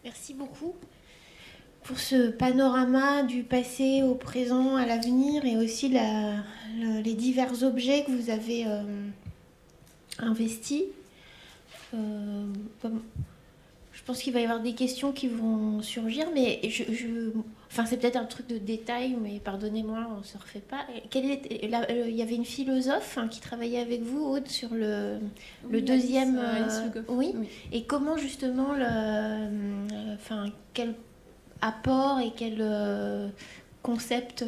Merci beaucoup pour ce panorama du passé au présent à l'avenir et aussi les divers objets que vous avez investis. Euh, je pense qu'il va y avoir des questions qui vont surgir, mais enfin c'est peut-être un truc de détail, mais pardonnez-moi, on ne se refait pas. Il y avait une philosophe qui travaillait avec vous, Aude, sur le Oui, deuxième. Alice Le Goff. Oui. Oui. Et comment justement, quel apport et quel concept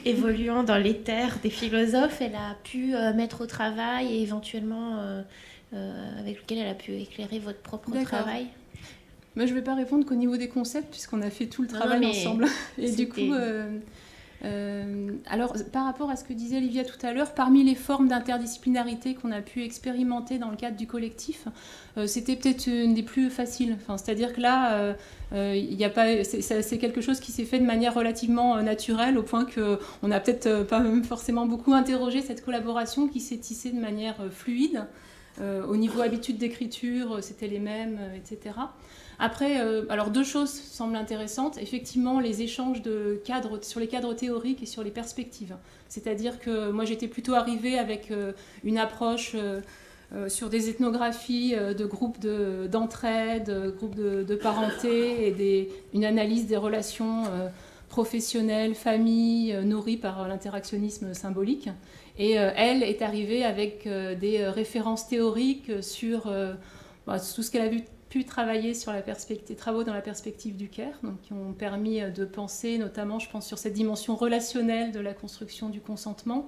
évoluant dans les terres des philosophes elle a pu mettre au travail et éventuellement avec lequel elle a pu éclairer votre propre travail. Moi, je ne vais pas répondre qu'au niveau des concepts, puisqu'on a fait tout le travail ensemble. Et du coup, alors, par rapport à ce que disait Olivia tout à l'heure, parmi les formes d'interdisciplinarité qu'on a pu expérimenter dans le cadre du collectif, c'était peut-être une des plus faciles. Enfin, c'est-à-dire que là, y a pas, c'est quelque chose qui s'est fait de manière relativement naturelle, au point qu'on n'a peut-être pas même forcément beaucoup interrogé cette collaboration qui s'est tissée de manière fluide. Au niveau habitude d'écriture, c'était les mêmes, etc. Après, alors deux choses semblent intéressantes. Effectivement, les échanges de cadres, sur les cadres théoriques et sur les perspectives. C'est-à-dire que moi, j'étais plutôt arrivée avec une approche sur des ethnographies de groupes d'entraide, groupes de parenté et une analyse des relations professionnelles, famille, nourries par l'interactionnisme symbolique. Et elle est arrivée avec des références théoriques sur tout ce qu'elle a pu travailler sur travaux dans la perspective du Caire, donc qui ont permis de penser notamment, je pense, sur cette dimension relationnelle de la construction du consentement,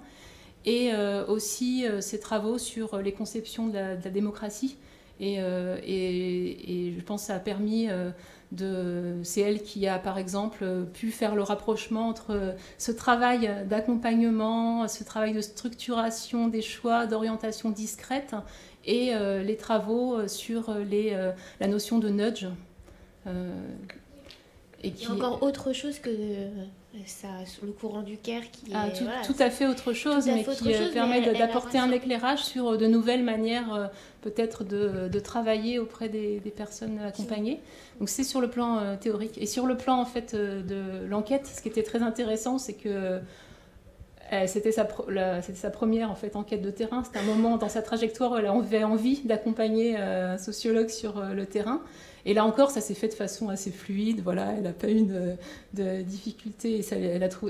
et aussi ces travaux sur les conceptions de la démocratie. Et je pense que ça a permis c'est elle qui a par exemple pu faire le rapprochement entre ce travail d'accompagnement, ce travail de structuration des choix, d'orientation discrète, et les travaux sur la notion de nudge. Et qui... Il y a encore autre chose que ça, le courant du Caire qui est... Tout à fait autre chose, mais qui permet d'apporter un éclairage sur de nouvelles manières peut-être de travailler auprès des personnes accompagnées. Donc c'est sur le plan théorique. Et sur le plan en fait de l'enquête, ce qui était très intéressant, c'est que c'était sa première en fait, enquête de terrain. C'était un moment dans sa trajectoire où elle avait envie d'accompagner un sociologue sur le terrain. Et là encore, ça s'est fait de façon assez fluide. Voilà, elle n'a pas eu de difficulté. Et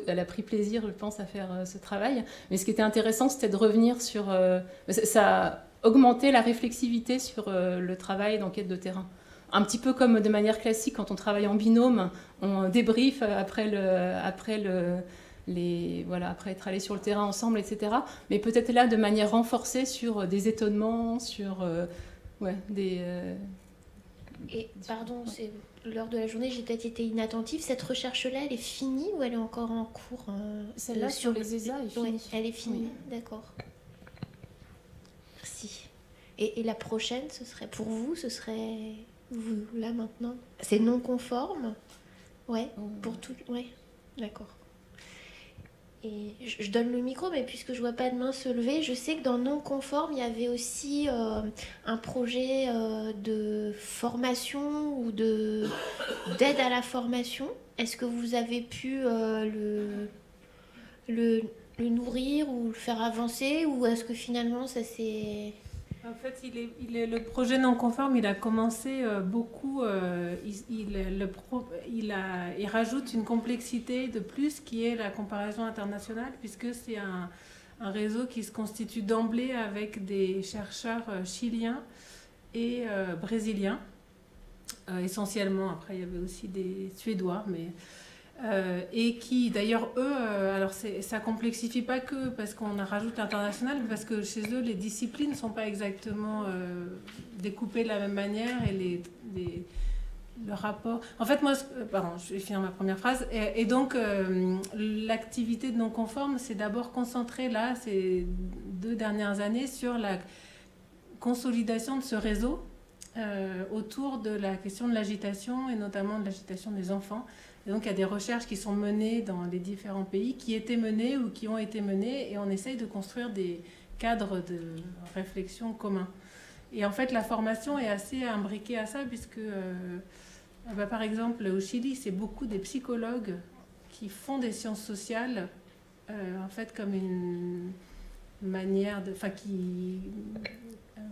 elle a pris plaisir, je pense, à faire ce travail. Mais ce qui était intéressant, c'était de revenir sur... ça a augmenté la réflexivité sur le travail d'enquête de terrain. Un petit peu comme de manière classique, quand on travaille en binôme, on débriefe après être allé sur le terrain ensemble, etc. Mais peut-être là, de manière renforcée sur des étonnements, sur des... Et pardon, c'est l'heure de la journée, j'ai peut-être été inattentive. Cette recherche-là, elle est finie ou elle est encore en cours Celle-là sur les ESA est finie. Ouais, elle est finie, oui. D'accord. Merci. Et la prochaine, ce serait pour vous, ce serait vous, là maintenant. C'est non conforme. Ouais, pour tout. Ouais, d'accord. Et je donne le micro, mais puisque je vois pas de main se lever, je sais que dans non conforme, il y avait aussi un projet de formation ou d'aide à la formation. Est-ce que vous avez pu le nourrir ou le faire avancer, ou est-ce que finalement ça s'est... En fait, le projet non conforme, il a commencé beaucoup. Il rajoute une complexité de plus qui est la comparaison internationale, puisque c'est un réseau qui se constitue d'emblée avec des chercheurs chiliens et brésiliens, essentiellement. Après, il y avait aussi des Suédois, mais... et qui d'ailleurs eux, alors ça complexifie pas que parce qu'on rajoute l'international, mais parce que chez eux les disciplines ne sont pas exactement découpées de la même manière et le rapport... En fait moi, pardon, je vais finir ma première phrase, et donc l'activité de non conforme c'est d'abord concentrée là ces 2 dernières années sur la consolidation de ce réseau autour de la question de l'agitation et notamment de l'agitation des enfants. Et donc il y a des recherches qui sont menées dans les différents pays, qui étaient menées ou qui ont été menées, et on essaye de construire des cadres de réflexion communs. Et en fait, la formation est assez imbriquée à ça, puisque, par exemple, au Chili, c'est beaucoup des psychologues qui font des sciences sociales, en fait, comme une manière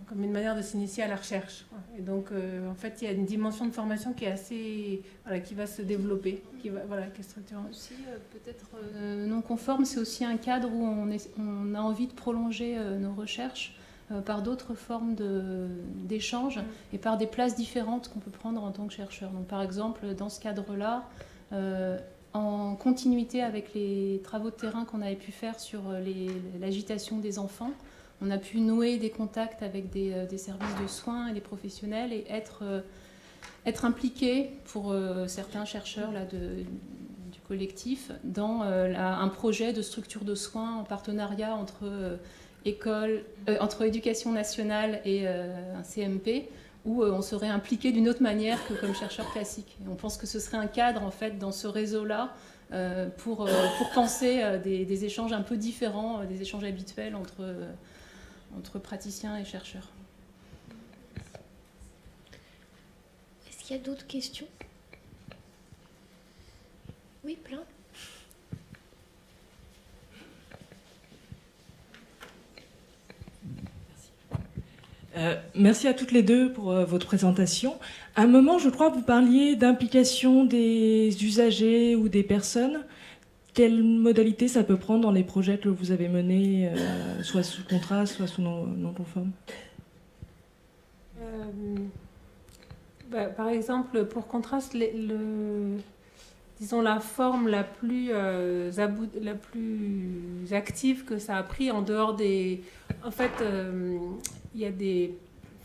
comme une manière de s'initier à la recherche. Et donc, en fait, il y a une dimension de formation qui est assez, qui va se développer, qui est structurante. Aussi, peut-être non conforme, c'est aussi un cadre où on a envie de prolonger nos recherches par d'autres formes d'échanges et par des places différentes qu'on peut prendre en tant que chercheur. Donc, par exemple, dans ce cadre-là, en continuité avec les travaux de terrain qu'on avait pu faire sur l'agitation des enfants, on a pu nouer des contacts avec des services de soins et des professionnels et être impliqué pour certains chercheurs là, du collectif dans un projet de structure de soins en partenariat entre éducation nationale et un CMP, où on serait impliqué d'une autre manière que comme chercheur classique. Et on pense que ce serait un cadre en fait dans ce réseau-là pour penser des échanges un peu différents des échanges habituels entre praticiens et chercheurs. Est-ce qu'il y a d'autres questions? Oui, plein. Merci à toutes les deux pour votre présentation. À un moment, je crois, vous parliez d'implication des usagers ou des personnes. Quelle modalité ça peut prendre dans les projets que vous avez menés, soit sous contrat, soit sous non conforme? Par exemple, pour Contraste, disons la forme la plus active que ça a pris en dehors des... En fait, il y a des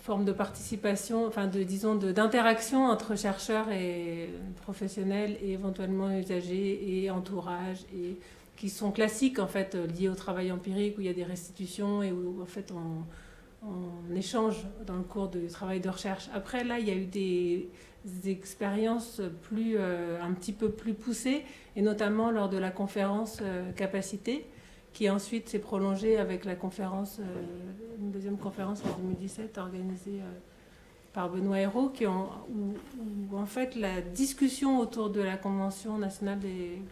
formes de participation, d'interaction entre chercheurs et professionnels et éventuellement usagers et entourage, et qui sont classiques en fait liés au travail empirique où il y a des restitutions et où en fait on échange dans le cours du travail de recherche. Après là, il y a eu des expériences un petit peu plus poussées, et notamment lors de la conférence Capacité, qui ensuite s'est prolongée avec la conférence, une deuxième conférence en 2017 organisée par Benoît Hérault, où en fait la discussion autour de la Convention nationale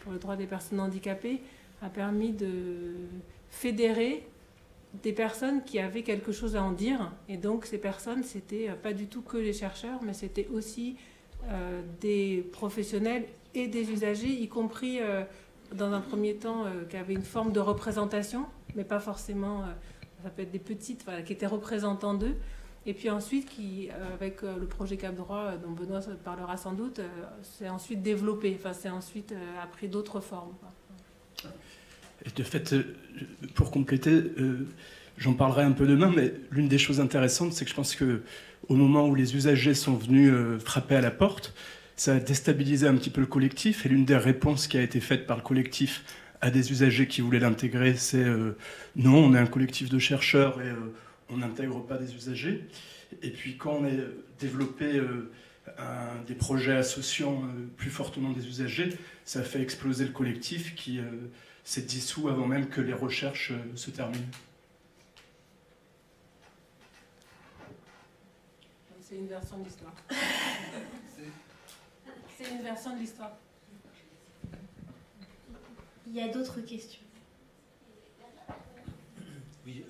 pour le droit des personnes handicapées a permis de fédérer des personnes qui avaient quelque chose à en dire. Et donc ces personnes, c'était pas du tout que les chercheurs, mais c'était aussi des professionnels et des usagers, y compris dans un premier temps qui avaient une forme de représentation, mais pas forcément, ça peut être des petites, qui étaient représentants d'eux. Et puis ensuite, avec le projet Cap Droit, dont Benoît parlera sans doute, c'est ensuite développé, c'est ensuite a pris d'autres formes. Et de fait, pour compléter, j'en parlerai un peu demain, mais l'une des choses intéressantes, c'est que je pense qu'au moment où les usagers sont venus frapper à la porte, ça a déstabilisé un petit peu le collectif, et l'une des réponses qui a été faite par le collectif à des usagers qui voulaient l'intégrer, c'est non, on est un collectif de chercheurs et on n'intègre pas des usagers. Et puis quand on a développé des projets associant plus fortement des usagers, ça a fait exploser le collectif qui s'est dissous avant même que les recherches se terminent. C'est une version de l'histoire. C'est une version de l'histoire. Il y a d'autres questions? Oui,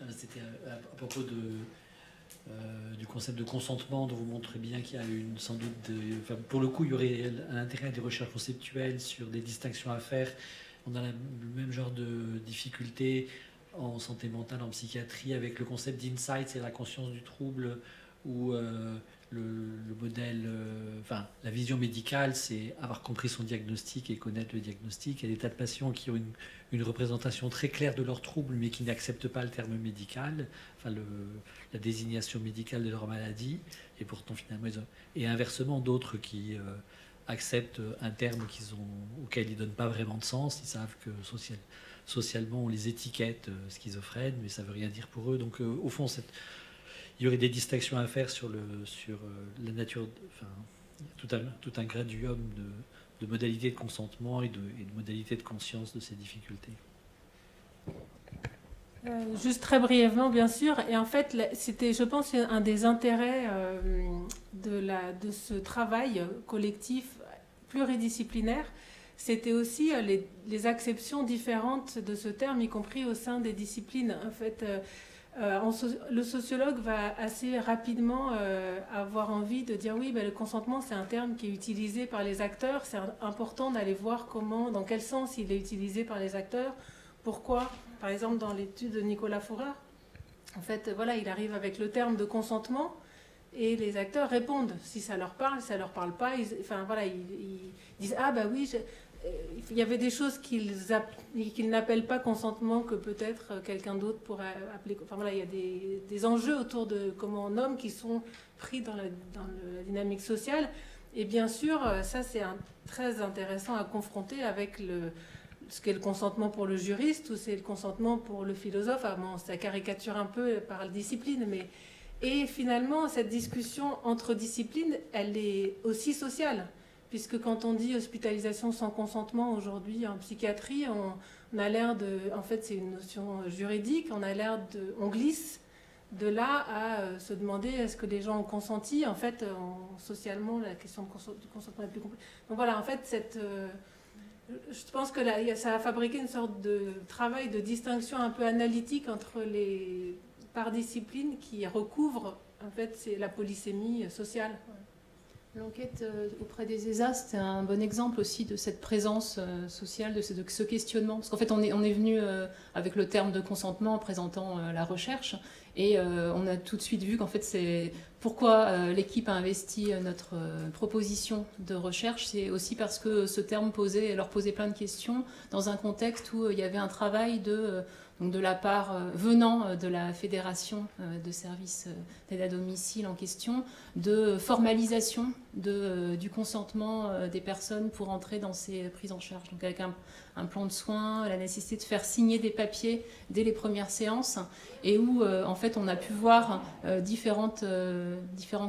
c'était à propos du concept de consentement dont vous montrez bien qu'il y a sans doute... pour le coup, il y aurait à l'intérieur des recherches conceptuelles sur des distinctions à faire. On a le même genre de difficultés en santé mentale, en psychiatrie, avec le concept d'insight, c'est la conscience du trouble, où le modèle, la vision médicale, c'est avoir compris son diagnostic et connaître le diagnostic. Il y a des tas de patients qui ont une représentation très claire de leur trouble, mais qui n'acceptent pas le terme médical, la désignation médicale de leur maladie, et pourtant finalement et inversement d'autres qui acceptent un terme auquel ils ne donnent pas vraiment de sens. Ils savent que socialement on les étiquette schizophrènes, mais ça ne veut rien dire pour eux. Donc au fond, il y aurait des distinctions à faire sur la nature, tout un graduum de modalités de consentement et de modalités de conscience de ces difficultés. Juste très brièvement, bien sûr. Et en fait, c'était, je pense, un des intérêts de ce travail collectif pluridisciplinaire. C'était aussi les acceptions différentes de ce terme, y compris au sein des disciplines. En fait, le sociologue va assez rapidement avoir envie de dire oui, ben, le consentement, c'est un terme qui est utilisé par les acteurs. C'est important d'aller voir dans quel sens il est utilisé par les acteurs. Pourquoi ? Par exemple, dans l'étude de Nicolas Fourard, en fait, voilà, il arrive avec le terme de consentement et les acteurs répondent si ça leur parle, si ça leur parle pas. Ils disent ah bah oui, il y avait des choses qu'ils n'appellent pas consentement que peut-être quelqu'un d'autre pourrait appeler. Enfin voilà, il y a des enjeux autour de comment on nomme qui sont pris dans la dynamique sociale. Et bien sûr, ça c'est très intéressant à confronter avec ce qu'est le consentement pour le juriste ou c'est le consentement pour le philosophe. Ah bon, ça caricature un peu par discipline, mais... Et finalement, cette discussion entre disciplines, elle est aussi sociale, puisque quand on dit hospitalisation sans consentement aujourd'hui en psychiatrie, on a l'air de... En fait, c'est une notion juridique, on glisse de là à se demander est-ce que les gens ont consenti. En fait, socialement, la question du consentement est plus complexe. Donc voilà, en fait, je pense que ça a fabriqué une sorte de travail de distinction un peu analytique entre par discipline qui recouvre, en fait, c'est la polysémie sociale. L'enquête auprès des ESA, c'était un bon exemple aussi de cette présence sociale, de ce questionnement. Parce qu'en fait, on est venu avec le terme de consentement en présentant la recherche, et on a tout de suite vu qu'en fait, c'est pourquoi l'équipe a investi notre proposition de recherche. C'est aussi parce que ce terme leur posait plein de questions dans un contexte où il y avait un travail donc de la part venant de la Fédération de services d'aide à domicile en question, de formalisation du consentement des personnes pour entrer dans ces prises en charge. Donc avec un plan de soins, la nécessité de faire signer des papiers dès les premières séances, et où en fait on a pu voir différents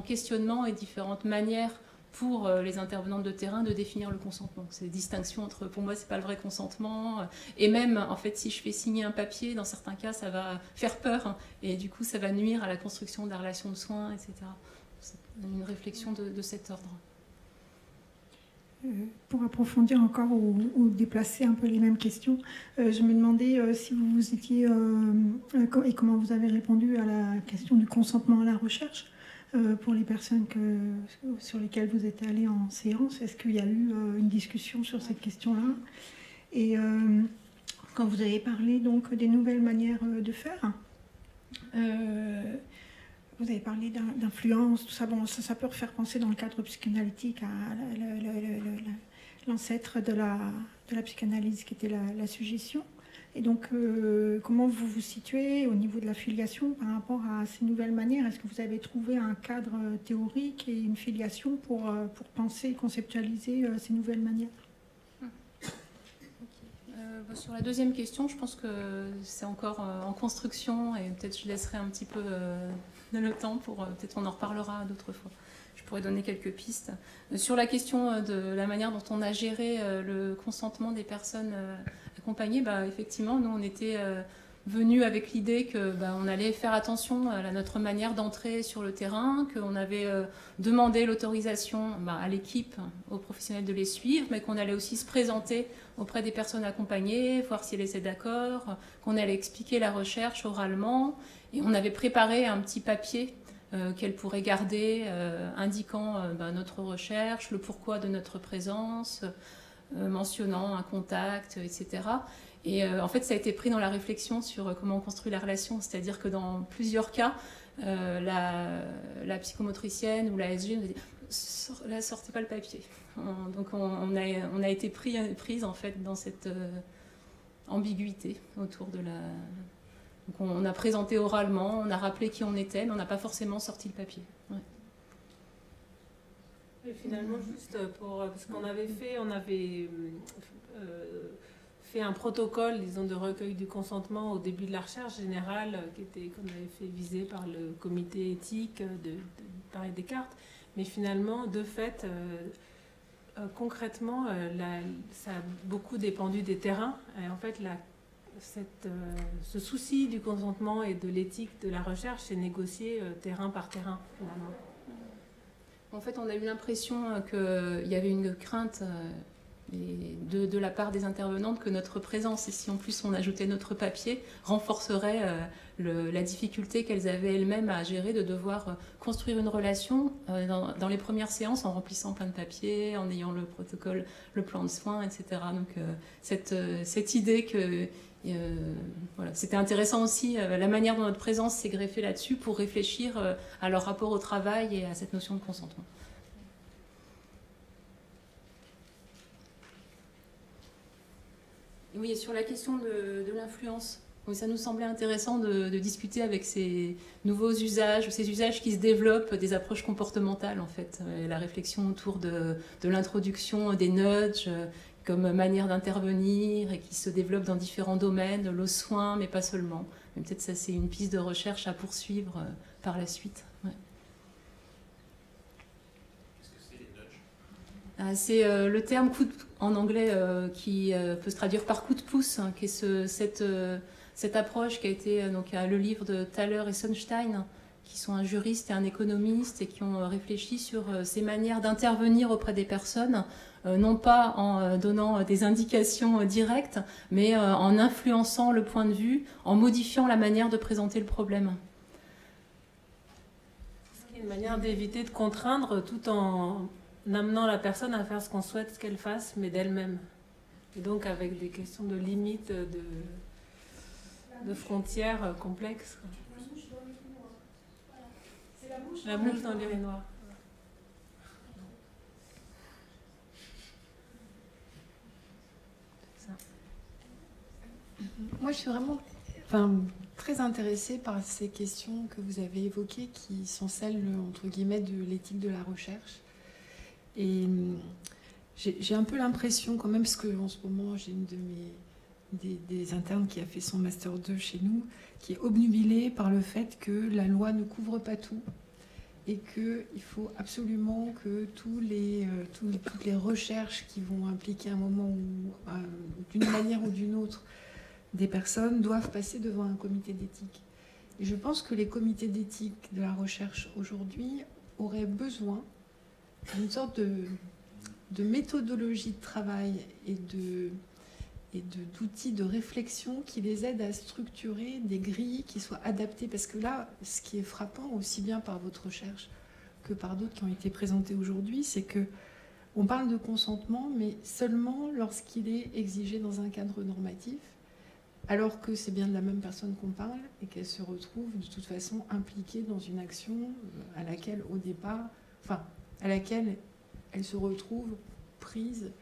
questionnements et différentes manières pour les intervenantes de terrain de définir le consentement. C'est des distinctions entre, pour moi, c'est pas le vrai consentement, et même, en fait, si je fais signer un papier, dans certains cas, ça va faire peur, et du coup, ça va nuire à la construction de la relation de soins, etc. C'est une réflexion de cet ordre. Pour approfondir encore ou déplacer un peu les mêmes questions, je me demandais si vous étiez, et comment vous avez répondu à la question du consentement à la recherche, pour les personnes sur lesquelles vous êtes allés en séance. Est-ce qu'il y a eu une discussion sur cette question-là? Et quand vous avez parlé donc des nouvelles manières de faire, vous avez parlé d'influence, tout ça. Bon, ça peut faire penser dans le cadre psychanalytique à l'ancêtre de la psychanalyse qui était la suggestion. Et donc, comment vous vous situez au niveau de la filiation par rapport à ces nouvelles manières? Est-ce que vous avez trouvé un cadre théorique et une filiation pour penser, conceptualiser ces nouvelles manières? Sur la deuxième question, je pense que c'est encore en construction, et peut-être je laisserai un petit peu le temps pour... peut-être on en reparlera d'autres fois. Je pourrais donner quelques pistes. Sur la question de la manière dont on a géré le consentement des personnes accompagnées, effectivement, nous, on était venus avec l'idée qu'on allait faire attention à notre manière d'entrer sur le terrain, qu'on avait demandé l'autorisation à l'équipe, aux professionnels de les suivre, mais qu'on allait aussi se présenter auprès des personnes accompagnées, voir si elles étaient d'accord, qu'on allait expliquer la recherche oralement, et on avait préparé un petit papier qu'elle pourrait garder, indiquant notre recherche, le pourquoi de notre présence, mentionnant un contact, etc. Et en fait, ça a été pris dans la réflexion sur comment on construit la relation, c'est-à-dire que dans plusieurs cas, la psychomotricienne ou la SG nous dit « là, sortez pas le papier ». Donc on a été prise en fait dans cette ambiguïté autour de la... Donc on a présenté oralement, on a rappelé qui on était, mais on n'a pas forcément sorti le papier. Ouais. Et finalement, juste pour ce qu'on avait fait, on avait fait un protocole, disons, de recueil du consentement au début de la recherche générale, qu'on avait fait viser par le comité éthique de Paris Descartes. Mais finalement, de fait, concrètement, ça a beaucoup dépendu des terrains. Et en fait, ce souci du consentement et de l'éthique de la recherche est négocié terrain par terrain, finalement. En fait, on a eu l'impression qu'il y avait une crainte de la part des intervenantes que notre présence, et si en plus on ajoutait notre papier, renforcerait la difficulté qu'elles avaient elles-mêmes à gérer de devoir construire une relation dans les premières séances en remplissant plein de papiers, en ayant le protocole, le plan de soins, etc. Donc cette idée que voilà, c'était intéressant aussi la manière dont notre présence s'est greffée là-dessus pour réfléchir à leur rapport au travail et à cette notion de consentement. Oui, et sur la question de l'influence, oui, ça nous semblait intéressant de discuter avec ces nouveaux usages, ces usages qui se développent, des approches comportementales en fait, la réflexion autour de l'introduction des nudges comme manière d'intervenir et qui se développe dans différents domaines, le soin, mais pas seulement. Mais peut-être ça c'est une piste de recherche à poursuivre par la suite. Ouais. C'est le terme en anglais qui peut se traduire par coup de pouce, hein, qui est cette approche qui a été donc, le livre de Thaler et Sunstein, qui sont un juriste et un économiste et qui ont réfléchi sur ces manières d'intervenir auprès des personnes, non pas en donnant des indications directes, mais en influençant le point de vue, en modifiant la manière de présenter le problème. C'est une manière d'éviter de contraindre tout en amenant la personne à faire ce qu'on souhaite qu'elle fasse, mais d'elle-même. Et donc avec des questions de limites, de frontières complexes. La mouche dans l'urinoir. Moi, je suis vraiment très intéressée par ces questions que vous avez évoquées, qui sont celles, entre guillemets, de l'éthique de la recherche. Et j'ai un peu l'impression quand même, parce qu'en ce moment, j'ai une des internes qui a fait son Master 2 chez nous, qui est obnubilée par le fait que la loi ne couvre pas tout et qu'il faut absolument que toutes les recherches qui vont impliquer un moment ou d'une manière ou d'une autre des personnes doivent passer devant un comité d'éthique. Et je pense que les comités d'éthique de la recherche aujourd'hui auraient besoin d'une sorte de méthodologie de travail et d'outils de réflexion qui les aident à structurer des grilles qui soient adaptées. Parce que là, ce qui est frappant, aussi bien par votre recherche que par d'autres qui ont été présentées aujourd'hui, c'est que on parle de consentement, mais seulement lorsqu'il est exigé dans un cadre normatif, alors que c'est bien de la même personne qu'on parle et qu'elle se retrouve de toute façon impliquée dans une action à laquelle, au départ, à laquelle elle se retrouve prise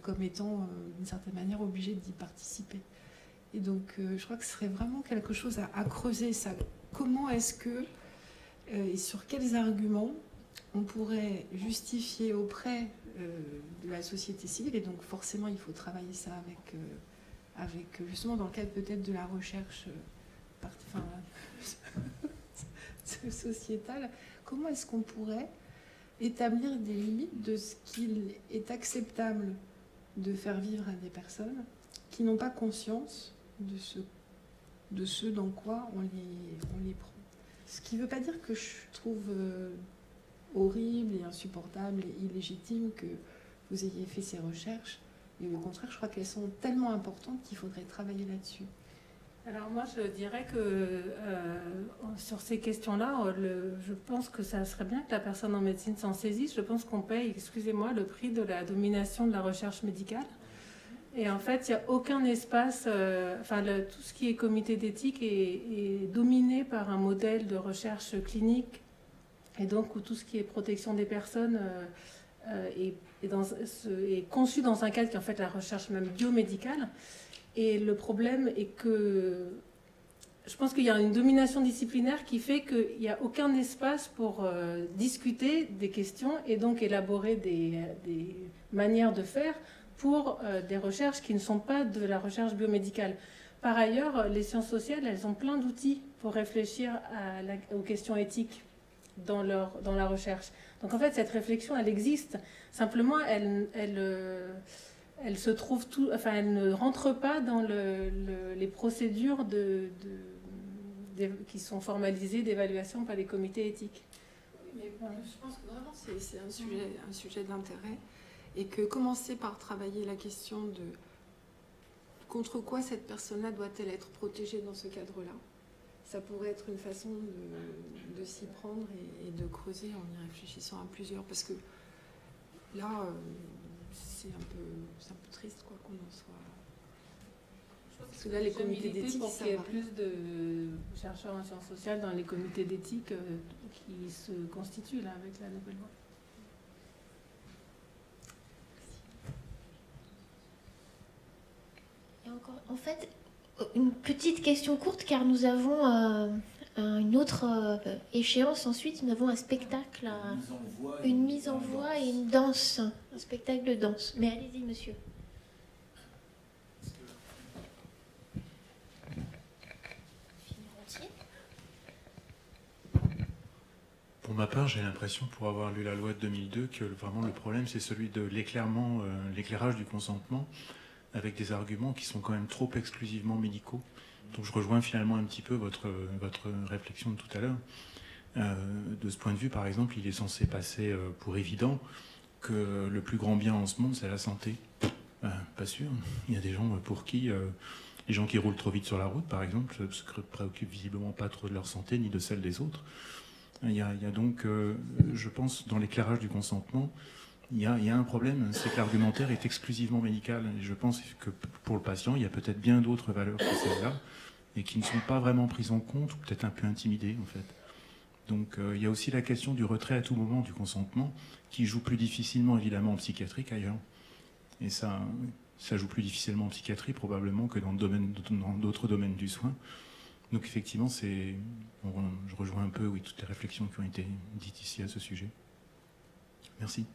comme étant d'une certaine manière obligée d'y participer. Et donc je crois que ce serait vraiment quelque chose à creuser, ça. Comment est-ce que et sur quels arguments on pourrait justifier auprès de la société civile, et donc forcément il faut travailler ça avec justement dans le cadre peut-être de la recherche sociétale, comment est-ce qu'on pourrait établir des limites de ce qu'il est acceptable de faire vivre à des personnes qui n'ont pas conscience de ce dans quoi on les prend. Ce qui ne veut pas dire que je trouve horrible et insupportable et illégitime que vous ayez fait ces recherches. Et au contraire, je crois qu'elles sont tellement importantes qu'il faudrait travailler là-dessus. Alors moi, je dirais que sur ces questions-là, je pense que ça serait bien que la personne en médecine s'en saisisse. Je pense qu'on paye, excusez-moi, le prix de la domination de la recherche médicale. Et en fait, il n'y a aucun espace, tout ce qui est comité d'éthique est dominé par un modèle de recherche clinique, et donc où tout ce qui est protection des personnes est conçu dans un cadre qui est en fait la recherche même biomédicale. Et le problème est que je pense qu'il y a une domination disciplinaire qui fait qu'il n'y a aucun espace pour discuter des questions et donc élaborer des manières de faire pour des recherches qui ne sont pas de la recherche biomédicale. Par ailleurs, les sciences sociales, elles ont plein d'outils pour réfléchir aux questions éthiques dans la recherche. Donc en fait, cette réflexion, elle existe. Simplement, elle elle se trouve enfin, elle ne rentre pas dans les procédures qui sont formalisées d'évaluation par les comités éthiques. Mais je pense que vraiment c'est un sujet d'intérêt et que commencer par travailler la question de contre quoi cette personne-là doit-elle être protégée dans ce cadre-là, ça pourrait être une façon de s'y prendre et de creuser en y réfléchissant à plusieurs, parce que là c'est un peu triste quoi qu'on en soit. Parce que là, les comités d'éthique, pour ça qu'il y ait va. plus de chercheurs en sciences sociales dans les comités d'éthique qui se constituent là avec la nouvelle loi. Et encore, en fait, une petite question courte, car nous avons une autre échéance ensuite. Nous avons un spectacle, une mise en voix et une danse, un spectacle de danse. Mais allez-y, monsieur. Pour ma part, j'ai l'impression, pour avoir lu la loi de 2002, que vraiment le problème, c'est celui de l'éclairage du consentement, avec des arguments qui sont quand même trop exclusivement médicaux. Donc je rejoins finalement un petit peu votre réflexion de tout à l'heure. De ce point de vue, par exemple, il est censé passer pour évident que le plus grand bien en ce monde, c'est la santé. Pas sûr. Il y a des gens pour qui... les gens qui roulent trop vite sur la route, par exemple, ne se préoccupent visiblement pas trop de leur santé ni de celle des autres. Il y a donc, je pense, dans l'éclairage du consentement, il y a un problème, c'est que l'argumentaire est exclusivement médical. Et je pense que pour le patient, il y a peut-être bien d'autres valeurs que celles-là, et qui ne sont pas vraiment prises en compte, ou peut-être un peu intimidées, en fait. Donc il y a aussi la question du retrait à tout moment du consentement, qui joue plus difficilement, évidemment, en psychiatrie qu'ailleurs. Et ça joue plus difficilement en psychiatrie, probablement, que dans d'autres domaines du soin. Donc effectivement, je rejoins un peu toutes les réflexions qui ont été dites ici à ce sujet. Merci.